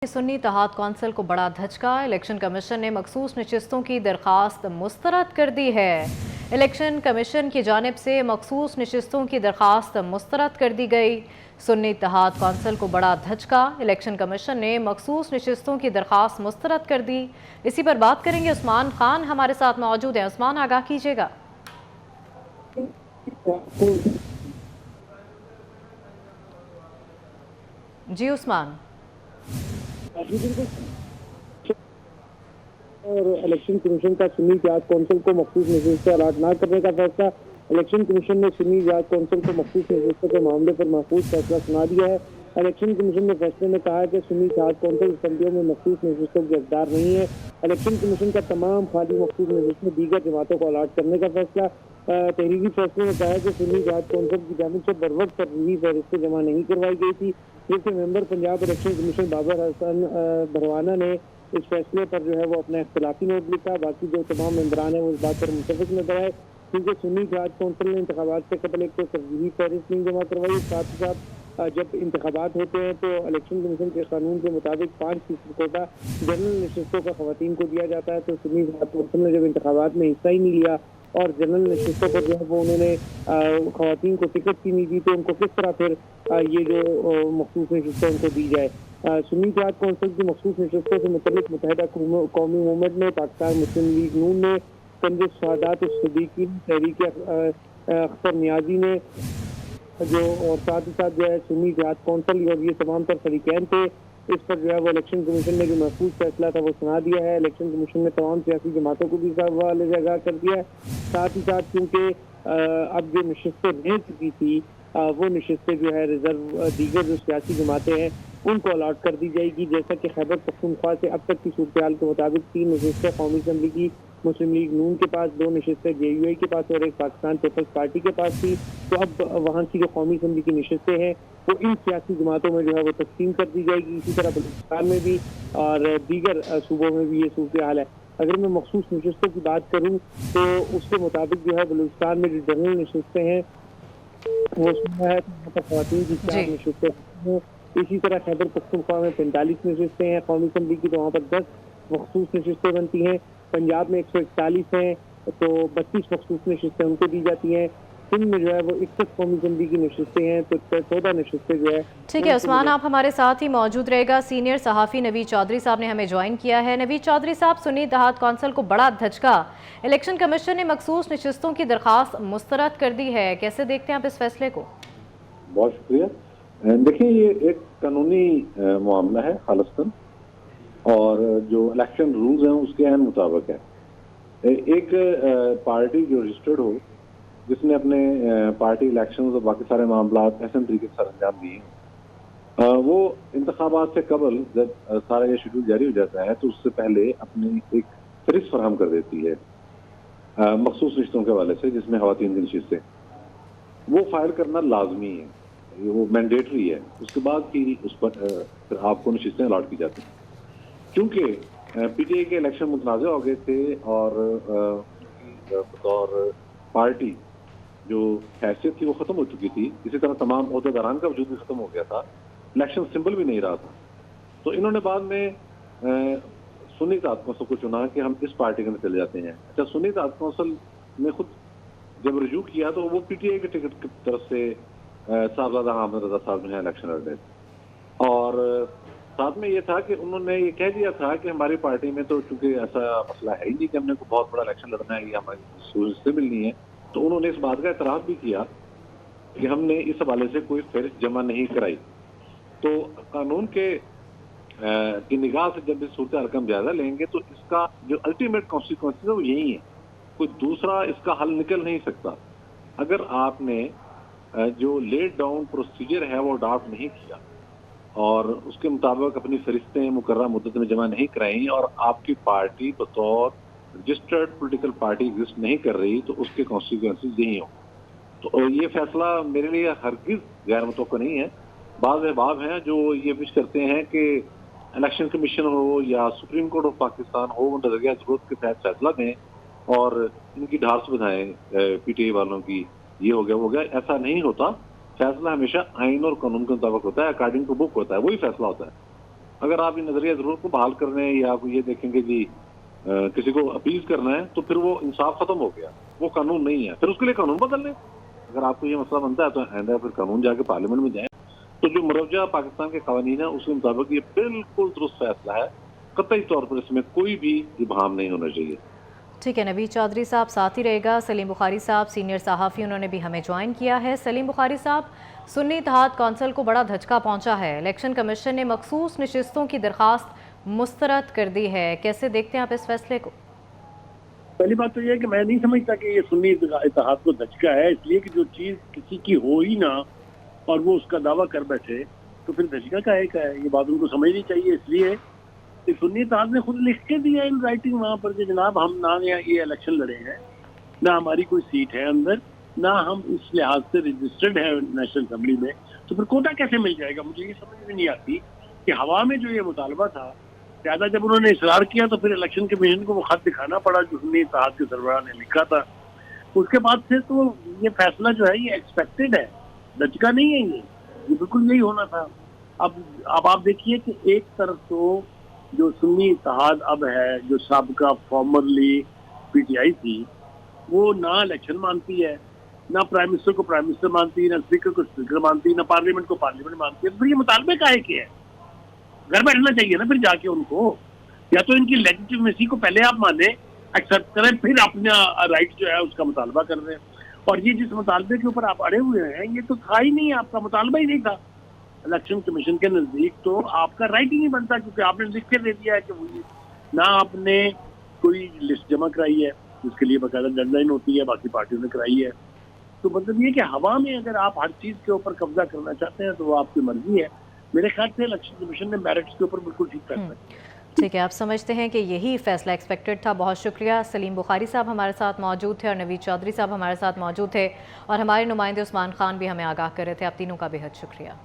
सुन्नी इत्तेहाद council को बड़ा धचका। Election commission ने मखसूस नशिस्तों की दरख्वास्त मुस्तरद कर दी है। इलेक्शन कमीशन की जानिब से मखसूस नशिस्तों की दरख्वास्त मुस्तरद कर दी गई। सुन्नी इत्तेहाद कौंसिल को बड़ा धचका। इलेक्शन कमीशन ने मखसूस नशिस्तों की दरख्वास्त मुस्तरद कर दी। इसी पर बात करेंगे। उस्मान खान हमारे साथ मौजूद हैं। उस्मान, आगाह कीजिएगा। जी उस्मान। और इलेक्शन कमीशन का सुन्नी इत्तेहाद कौंसिल को मखसूस नशिस्तें अलाट न करने का फैसला। इलेक्शन कमीशन ने सुन्नी इत्तेहाद कौंसिल को मखसूस नशिस्तों के मामले पर महफूज फैसला सुना दिया है। इलेक्शन कमीशन ने फैसले में कहा है कि सुन्नी इत्तेहाद कौंसिल असम्बलियों में मखसूस नशिस्तों की हकदार नहीं है। इलेक्शन कमीशन का तमाम खाली मखसूस नशिस्तें दीगर जमातों को अलाट करने का फैसला। तहरीरी फैसले में कहा है कि सुन्नी इत्तेहाद कौंसिल की जानिब से बर वक्त तरजीही फहरिस्तें जमा नहीं करवाई गई थी, जिससे member Punjab election commission Babar Hasan Bharwana ने इस फैसले पर जो है वो अपना इख्तलाफी नोट लिखा। बाकी जो तमाम मेंबरान है वो इस बात पर मुतफिक नजर आए, क्योंकि सुन्नी इत्तेहाद कौंसिल ने इंतखाबात से कबल एक तो तरजीही फहरिस्त नहीं जमा करवाई। साथ ही साथ जब इंतखाबात होते हैं तो इलेक्शन कमीशन के कानून के मुताबिक 5% कोटा जनरल नशिस्तों का खवातीन को दिया जाता है। तो सुन्नी इत्तेहाद कौंसिल ने जब इंतखाबात में हिस्सा ही नहीं लिया और जनरल नशिस्तों पर जो है वो उन्होंने खवातीन को टिकट ही नहीं दी, तो उनको किस तरह फिर ये जो मखसूस नशिस्तें उनको दी जाए। सुन्नी इत्तेहाद कौंसिल की मखसूस नशिस्तों से मुतल्लिक मुत्तहिदा कौमी मूवमेंट ने, पाकिस्तान मुस्लिम लीग नून ने, तंजीम शहादात सिद्दीकी, तहरीक अख्तर नियाजी ने जो, और साथ ही साथ जो है सुन्नी इत्तेहाद कौंसिल और ये तमाम तर फरीकैन थे, इस पर जो है वो इलेक्शन कमीशन ने जो महफूज फैसला था वो सुना दिया है। इलेक्शन कमीशन ने तमाम सियासी जमातों को भी हवाले आगाह कर दिया है। साथ ही साथ क्योंकि अब जो नशिस्तें रह चुकी थी वो नशिस्तें जो है रिजर्व दीगर जो सियासी जमातें हैं उनको अलाट कर दी जाएगी। जैसा कि खैबर पख्तूनख्वा से अब तक की सूरत हाल के मुताबिक 3 नशिस्तें कौमी असम्बली की मुस्लिम लीग नून के पास, 2 नशिस्तें JUI के पास और एक पाकिस्तान पीपल्स पार्टी के पास थी। तो अब वहाँ की जो कौमी असम्बली की नशिस्तें हैं वो इन सियासी जमातों में जो है वो तकसीम कर दी जाएगी। इसी तरह बलूचिस्तान में भी और दीगर सूबों में भी ये सूरत हाल है। अगर मैं मखसूस नशिस्तों की बात करूँ तो उसके मुताबिक जो है बलूचिस्तान में जो जनरल नशिस्तें हैं वो सुना है तो खवातीन की 4 नशिस्तें हैं। इसी तरह खैबर पख्तूनख्वा में 45 नशिस्तें हैं कौमी असम्बली की, तो वहाँ पर 10 मखसूस नशिस्तें बनती हैं। पंजाब में 141 हैं तो 32 मखसूस नशिस्तें उनको दी जाती हैं। सिंध में जो है वो 61 कौमी असम्बली की नशिस्तें हैं तो 14 नशिस्तें जो है। ठीक है उस्मान, आप हमारे साथ ही मौजूद रहेगा। सीनियर सहाफ़ी नवीद चौधरी साहब ने हमें ज्वाइन किया है। नवीद चौधरी साहब, सुन्नी इत्तेहाद कौंसिल को बड़ा धचका। इलेक्शन कमीशन ने मखसूस नशिस्तों की दरख्वास्त मुस्तरद कर दी है, कैसे देखते हैं आप इस फैसले को? बहुत शुक्रिया। देखिए, ये एक कानूनी मामला है खालिस्तन, और जो इलेक्शन रूल्स हैं उसके अहम मुताबिक है। एक पार्टी जो रजिस्टर्ड हो, जिसने अपने पार्टी इलेक्शन और बाकी सारे मामला ऐसे तरीके से अंजाम दिए, वो इंतखाबात से कबल जब सारा ये शेड्यूल जारी हो जाता है तो उससे पहले अपनी एक फहरिस्त फराहम कर देती है मखसूस रिश्तों के हवाले से, जिसमें खवातीन की नशिस्तें, वो फाइल करना लाजमी है, वो मैंडेटरी है। उसके बाद ही उस पर फिर आपको नशिस्तें अलॉट की जाती हैं। क्योंकि PTI के इलेक्शन मुतनाज़ हो गए थे और उनकी बतौर पार्टी जो हैसियत थी वो खत्म हो चुकी थी, इसी तरह तमाम ओहदेदारान का वजूद भी खत्म हो गया था, इलेक्शन सिंबल भी नहीं रहा था। तो इन्होंने बाद में सुन्नी इत्तेहाद कौंसिल को चुना कि हम इस पार्टी के अंदर चले जाते हैं। अच्छा, सुन्नी इत्तेहाद कौंसिल ने खुद जब रजू किया तो वो PTI के टिकट की तरफ से साहबजादा अहमद रजा साहब जो है इलेक्शन लड़ रहे थे, और साथ में ये था कि उन्होंने ये कह दिया था कि हमारी पार्टी में तो चूंकि ऐसा मसला है ही नहीं कि हमने कोई बहुत बड़ा इलेक्शन लड़ना है या हमारी सूरत मिलनी है, तो उन्होंने इस बात का एतराफ़ भी किया कि हमने इस हवाले से कोई फहरिस्त जमा नहीं कराई। तो कानून के की निगाह से जब इस सूरत हाल का हम जायजा लेंगे तो इसका जो अल्टीमेट कॉन्सिक्वेंस है वो यही है, कोई दूसरा इसका हल निकल नहीं सकता। अगर आपने जो लेड डाउन प्रोसीजर है वो अडॉप्ट नहीं किया और उसके मुताबिक अपनी फरिश्तें मुकर्रर मुद्दत में जमा नहीं कराई और आपकी पार्टी बतौर रजिस्टर्ड पॉलिटिकल पार्टी एग्जिस्ट नहीं कर रही, तो उसके कॉन्सिक्वेंसेस यही हो। तो ये फैसला मेरे लिए हरगिज गैर मुतवक्का नहीं है। बाज़ अहबाब हैं जो ये विश करते हैं कि इलेक्शन कमीशन हो या सुप्रीम कोर्ट ऑफ पाकिस्तान हो, वो नजरिया जरूरत के तहत फैसला दें और इनकी ढार्स बधाएं PTI वालों की, ये हो गया। ऐसा नहीं होता। फैसला हमेशा आइन और कानून के मुताबिक होता है, अकॉर्डिंग टू बुक होता है, वही फैसला होता है। अगर आप ये नजरिया जरूर को बहाल करने या आप ये देखेंगे जी किसी को अपील करना है तो फिर वो इंसाफ खत्म हो गया, वो कानून नहीं है, फिर उसके लिए कानून बदल लें। अगर आपको ये मसला बनता है तो आइंदा फिर कानून जाके पार्लियामेंट में जाए। तो जो मरौजा पाकिस्तान के कानून है उसके मुताबिक ये बिल्कुल दुरुस्त फैसला है, कतई तौर पर इसमें कोई भी इबहम नहीं होना चाहिए। ठीक है, नवीद चौधरी साहब साथ ही रहेगा। सलीम बुखारी साहब सीनियर सहाफ़ी, उन्होंने भी हमें ज्वाइन किया है। सलीम बुखारी साहब, सुन्नी इत्तेहाद कौंसिल को बड़ा धचका पहुंचा है। इलेक्शन कमीशन ने मखसूस नशिस्तों की दरख्वास्त मुस्तरद कर दी है, कैसे देखते हैं आप इस फैसले को? पहली बात तो यह है कि मैं नहीं समझता कि ये सुन्नी इत्तेहाद को धचका है, इसलिए कि जो चीज किसी की हो ही ना और वो उसका दावा कर बैठे तो फिर धचका का है, ये बात उनको समझनी चाहिए। इसलिए कि सुन्नी इत्तेहाद ने खुद लिख के दिया इन राइटिंग वहां पर कि जनाब हम ना ये इलेक्शन लड़े हैं, ना हमारी कोई सीट है अंदर, ना हम इस लिहाज से रजिस्टर्ड है नेशनल असेंबली में, तो फिर कोटा कैसे मिल जाएगा? मुझे ये समझ में नहीं आती कि हवा में जो ये मुतालबा था, ज्यादा जब उन्होंने इसरार किया तो फिर इलेक्शन कमीशन को वो खत दिखाना पड़ा जो सुन्नी इत्तेहाद के सरबराह ने लिखा था। उसके बाद से तो ये फैसला जो है ये एक्सपेक्टेड है, धचका नहीं है, ये बिल्कुल यही होना था। अब आप देखिए कि एक तरफ तो जो सुन्नी इत्तेहाद अब है, जो साबका फॉर्मरली पीटीआई थी, वो ना इलेक्शन मानती है, ना प्राइम मिनिस्टर को प्राइम मिनिस्टर मानती है, ना स्पीकर को स्पीकर मानती है, ना पार्लियामेंट को पार्लियामेंट मानती है। तो ये मुतालबे काहे के है? घर बैठना चाहिए ना फिर जाके उनको, या तो इनकी लेजिटिमेसी को पहले आप माने, एक्सेप्ट करें, फिर अपना राइट जो है उसका मुतालबा कर रहे हैं। और ये जिस मुतालबे के ऊपर आप अड़े हुए हैं ये तो था ही नहीं, आपका मुतालबा ही नहीं था। इलेक्शन कमीशन के नजदीक तो आपका राइट ही नहीं बनता, क्योंकि आपने लिख के दे दिया है कि वो ना आपने कोई लिस्ट जमा कराई है जिसके लिए बाकायदा डेडलाइन होती है, बाकी पार्टियों ने कराई है। तो मतलब ये कि हवा में अगर आप हर चीज के ऊपर कब्जा करना चाहते हैं तो वो आपकी मर्जी है। मेरे ख्याल से इलेक्शन कमीशन ने मेरिट्स के ऊपर बिल्कुल ठीक फैसला किया। ठीक है, आप समझते हैं कि यही फैसला एक्सपेक्टेड था। बहुत शुक्रिया। सलीम बुखारी साहब हमारे साथ मौजूद थे और नवीद चौधरी साहब हमारे साथ मौजूद थे, और हमारे नुमाइंदे उस्मान खान भी हमें आगाह कर रहे थे। आप तीनों का बेहद शुक्रिया।